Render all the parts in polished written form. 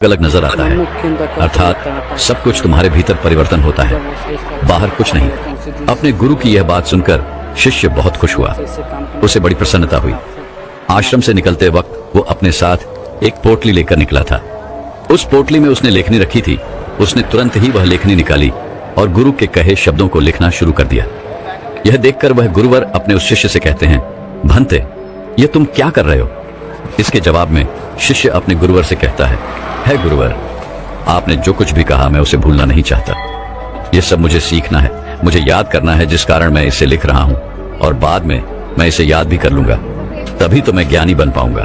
अलग नजर आता है, अर्थात सब कुछ तुम्हारे भीतर परिवर्तन होता है, बाहर कुछ नहीं। अपने गुरु की यह बात सुनकर शिष्य बहुत खुश हुआ, उसे बड़ी प्रसन्नता हुई। आश्रम से निकलते वक्त वो अपने साथ एक पोटली लेकर निकला था। उस पोटली में उसने लेखनी रखी थी। उसने तुरंत ही वह लेखनी निकाली और गुरु के कहे शब्दों को लिखना शुरू कर दिया। यह देखकर वह गुरुवर अपने उस शिष्य से कहते हैं, भंते, ये तुम क्या कर रहे हो? इसके जवाब में शिष्य अपने गुरुवर से कहता है गुरुवर, आपने जो कुछ भी कहा मैं उसे भूलना नहीं चाहता। यह सब मुझे सीखना है, मुझे याद करना है, जिस कारण मैं इसे लिख रहा हूं, और बाद में मैं इसे याद भी कर लूंगा। तभी तो मैं ज्ञानी बन पाऊंगा,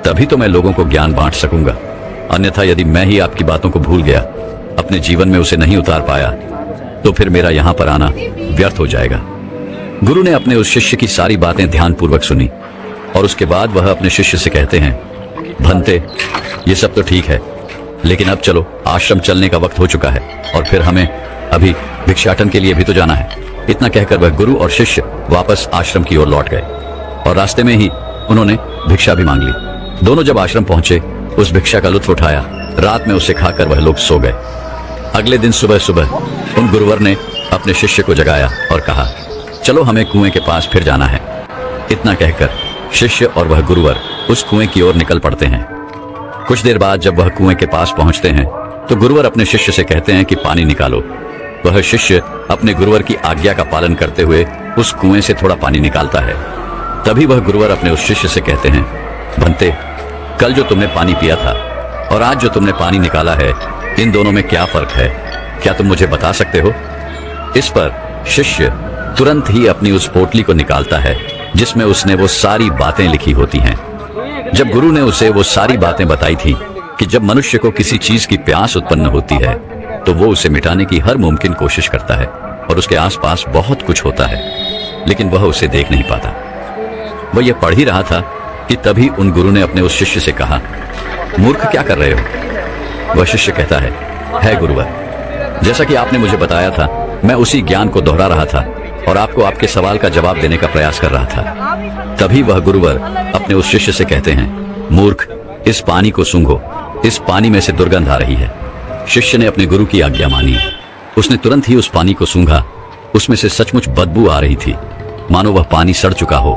तभी तो मैं लोगों को ज्ञान बांट सकूंगा। अन्यथा यदि मैं ही आपकी बातों को भूल गया, अपने जीवन में उसे नहीं उतार पाया, तो फिर मेरा यहां पर आना व्यर्थ हो जाएगा। गुरु ने अपने उस शिष्य की सारी बातें ध्यानपूर्वक सुनी और उसके बाद वह अपने शिष्य से कहते हैं, भंते, ये सब तो ठीक है, लेकिन अब चलो, आश्रम चलने का वक्त हो चुका है और फिर हमें अभी भिक्षाटन के लिए भी तो जाना है। इतना कहकर वह गुरु और शिष्य वापस आश्रम की ओर लौट गए और रास्ते में ही उन्होंने भिक्षा भी मांग ली। दोनों जब आश्रम पहुंचे, उस भिक्षा का लुत्फ उठाया। रात में उसे खाकर वह लोग सो गए। अगले दिन सुबह सुबह उन गुरुवर ने अपने शिष्य को जगाया और कहा, चलो हमें कुएं के पास फिर जाना है। इतना कहकर शिष्य और वह गुरुवर उस कुएं की ओर निकल पड़ते हैं। कुछ देर बाद जब वह कुएं के पास पहुंचते हैं तो गुरुवर अपने शिष्य से कहते हैं कि पानी निकालो। वह शिष्य अपने गुरुवर की आज्ञा का पालन करते हुए उस कुएं से थोड़ा पानी निकालता है। तभी वह गुरुवर अपने उस शिष्य से कहते हैं, भंते, कल जो तुमने पानी पिया था और आज जो तुमने पानी निकाला है, इन दोनों में क्या फर्क है? क्या तुम मुझे बता सकते हो? इस पर शिष्य तुरंत ही अपनी उस पोटली को निकालता है जिसमें उसने वो सारी बातें लिखी होती हैं। जब गुरु ने उसे वो सारी बातें बताई थी कि जब मनुष्य को किसी चीज की प्यास उत्पन्न होती है तो वो उसे मिटाने की हर मुमकिन कोशिश करता है और उसके आसपास बहुत कुछ होता है, लेकिन वह उसे देख नहीं पाता। वह यह पढ़ ही रहा था कि तभी उन गुरु ने अपने उस शिष्य से कहा, मूर्ख, क्या कर रहे हो? वह शिष्य कहता है गुरुवर, जैसा कि आपने मुझे बताया था, मैं उसी ज्ञान को दोहरा रहा था और आपको आपके सवाल का जवाब देने का प्रयास कर रहा था। तभी वह गुरुवर अपने उस शिष्य से कहते हैं, मूर्ख, इस पानी को सूंघो, इस पानी में से दुर्गंध आ रही है। शिष्य ने अपने गुरु की आज्ञा मानी। उसने तुरंत ही उस पानी को सूंघा। उसमें से सचमुच बदबू आ रही थी, मानो वह पानी सड़ चुका हो।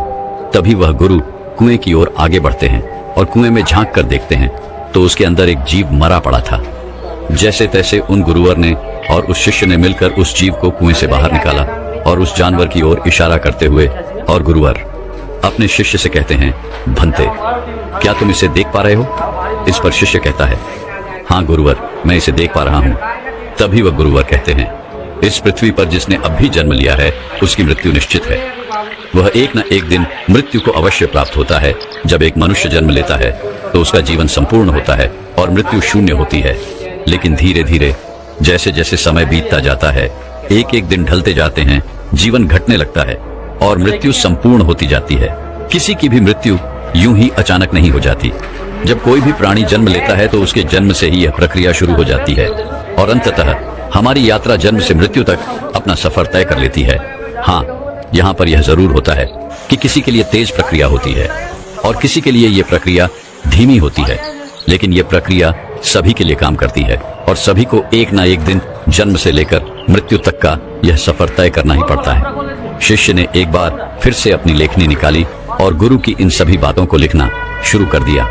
तभी वह गुरु कुएं की ओर आगे बढ़ते हैं और कुएं में झांक कर देखते हैं तो उसके अंदर एक जीव मरा पड़ा था। जैसे तैसे उन गुरुवर ने और उस शिष्य ने मिलकर उस जीव को कुएं से बाहर निकाला और उस जानवर की ओर इशारा करते हुए और गुरुवर अपने शिष्य से कहते हैं, भंते, क्या तुम इसे देख पा रहे हो? इस पर शिष्य कहता है, हाँ गुरुवर, मैं इसे देख पा रहा हूँ। तभी वह गुरुवर कहते हैं, इस पृथ्वी पर जिसने अब भी जन्म लिया है उसकी मृत्यु निश्चित है। वह एक न एक दिन मृत्यु को अवश्य प्राप्त होता है। जब एक मनुष्य जन्म लेता है तो उसका जीवन संपूर्ण होता है और मृत्यु शून्य होती है, लेकिन धीरे धीरे जैसे जैसे समय बीतता जाता है, एक एक दिन ढलते जाते हैं, जीवन घटने लगता है और मृत्यु संपूर्ण होती जाती है। किसी की भी मृत्यु यूं ही अचानक नहीं हो जाती। जब कोई भी प्राणी जन्म लेता है तो उसके जन्म से ही यह प्रक्रिया शुरू हो जाती है और अंततः हमारी यात्रा जन्म से मृत्यु तक अपना सफर तय कर लेती है। हाँ, यहाँ पर यह जरूर होता है कि किसी के लिए तेज प्रक्रिया होती है और किसी के लिए यह प्रक्रिया धीमी होती है, लेकिन यह प्रक्रिया सभी के लिए काम करती है और सभी को एक ना एक दिन जन्म से लेकर मृत्यु तक का यह सफर तय करना ही पड़ता है। शिष्य ने एक बार फिर से अपनी लेखनी निकाली और गुरु की इन सभी बातों को लिखना शुरू कर दिया।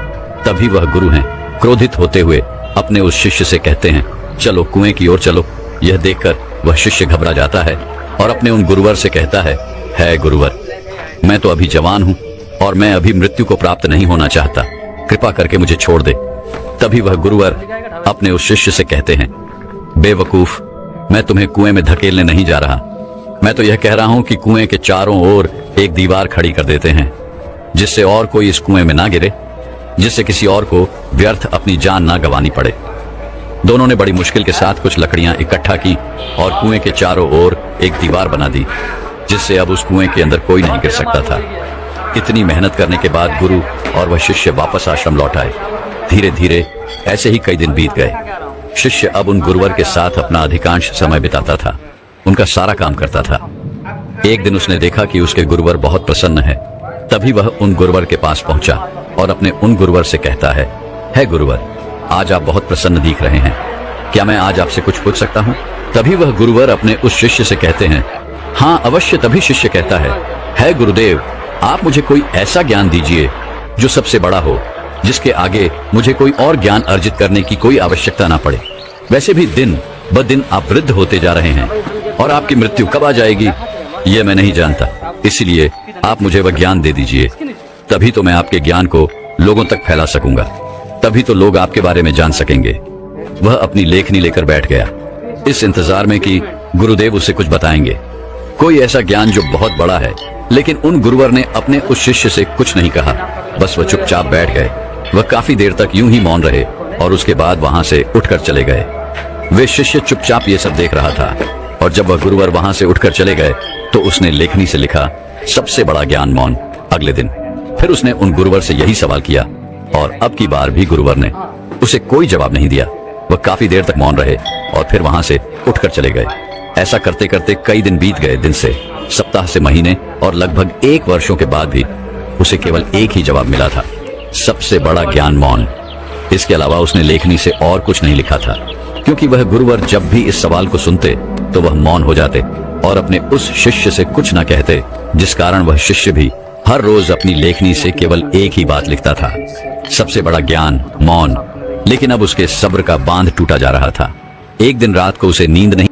तभी वह गुरु हैं क्रोधित होते हुए अपने उस शिष्य से कहते हैं, चलो कुएं की ओर चलो। यह देखकर वह शिष्य घबरा जाता है और अपने उन गुरुवर से कहता है गुरुवर, मैं तो अभी जवान हूँ और मैं अभी मृत्यु को प्राप्त नहीं होना चाहता, कृपा करके मुझे छोड़ दे। तभी वह गुरुवर अपने उस शिष्य से कहते हैं, बेवकूफ, मैं तुम्हें कुएं में धकेलने नहीं जा रहा। मैं तो यह कह रहा हूं कि कुएं के चारों ओर एक दीवार खड़ी कर देते हैं, जिससे और कोई इस कुएं में ना गिरे, जिससे किसी और को व्यर्थ अपनी जान ना गंवानी पड़े। दोनों ने बड़ी मुश्किल के साथ कुछ लकड़ियां इकट्ठा की और कुएं के चारों ओर एक दीवार बना दी, जिससे अब उस कुएं के अंदर कोई नहीं गिर सकता था। इतनी मेहनत करने के बाद गुरु और वह शिष्य वापस आश्रम लौट आए। धीरे धीरे ऐसे ही कई दिन बीत गए। शिष्य अब उन गुरुवर के साथ अपना अधिकांश समय बिताता था, उनका सारा काम करता था। एक दिन उसने देखा कि उसके गुरुवर बहुत प्रसन्न है। तभी वह उन गुरुवर के पास पहुंचा और अपने उन गुरुवर से कहता है गुरुवर, आज आप बहुत प्रसन्न दिख रहे हैं। क्या मैं आज आपसे कुछ पूछ सकता हूँ? तभी वह गुरुवर अपने उस शिष्य से कहते हैं, हाँ अवश्य। तभी शिष्य कहता है गुरुदेव, आप मुझे कोई ऐसा ज्ञान दीजिए जो सबसे बड़ा हो, जिसके आगे मुझे कोई और ज्ञान अर्जित करने की कोई आवश्यकता ना पड़े। वैसे भी दिन ब दिन आप वृद्ध होते जा रहे हैं और आपकी मृत्यु कब आ जाएगी यह मैं नहीं जानता, इसलिए आप मुझे वह ज्ञान दे दीजिए। तभी तो मैं आपके ज्ञान को लोगों तक फैला सकूंगा, तभी तो लोग आपके बारे में जान सकेंगे। वह अपनी लेखनी लेकर बैठ गया, इस इंतजार में कि गुरुदेव उसे कुछ बताएंगे, कोई ऐसा ज्ञान जो बहुत बड़ा है। लेकिन उन गुरुवर ने अपने उस शिष्य से कुछ नहीं कहा, बस वह चुपचाप बैठ गए। वह काफी देर तक यूं ही मौन रहे और उसके बाद वहां से उठकर चले गए। वे शिष्य चुपचाप ये सब देख रहा था और जब वह गुरुवर वहां से उठकर चले गए तो उसने लेखनी से लिखा, सबसे बड़ा ज्ञान मौन। अगले दिन फिर उसने उन गुरुवर से यही सवाल किया और अब की बार भी गुरुवर ने उसे कोई जवाब नहीं दिया। वह काफी देर तक मौन रहे और फिर वहां से उठकर चले गए। ऐसा करते करते कई दिन बीत गए, दिन से सप्ताह से महीने और लगभग 1 वर्षों के बाद भी उसे केवल एक ही जवाब मिला था, सबसे बड़ा ज्ञान मौन। इसके अलावा उसने लेखनी से और कुछ नहीं लिखा था, क्योंकि वह गुरुवर जब भी इस सवाल को सुनते तो वह मौन हो जाते और अपने उस शिष्य से कुछ न कहते, जिस कारण वह शिष्य भी हर रोज अपनी लेखनी से केवल एक ही बात लिखता था, सबसे बड़ा ज्ञान मौन। लेकिन अब उसके सब्र का बांध टूटा जा रहा था। एक दिन रात को उसे नींद नहीं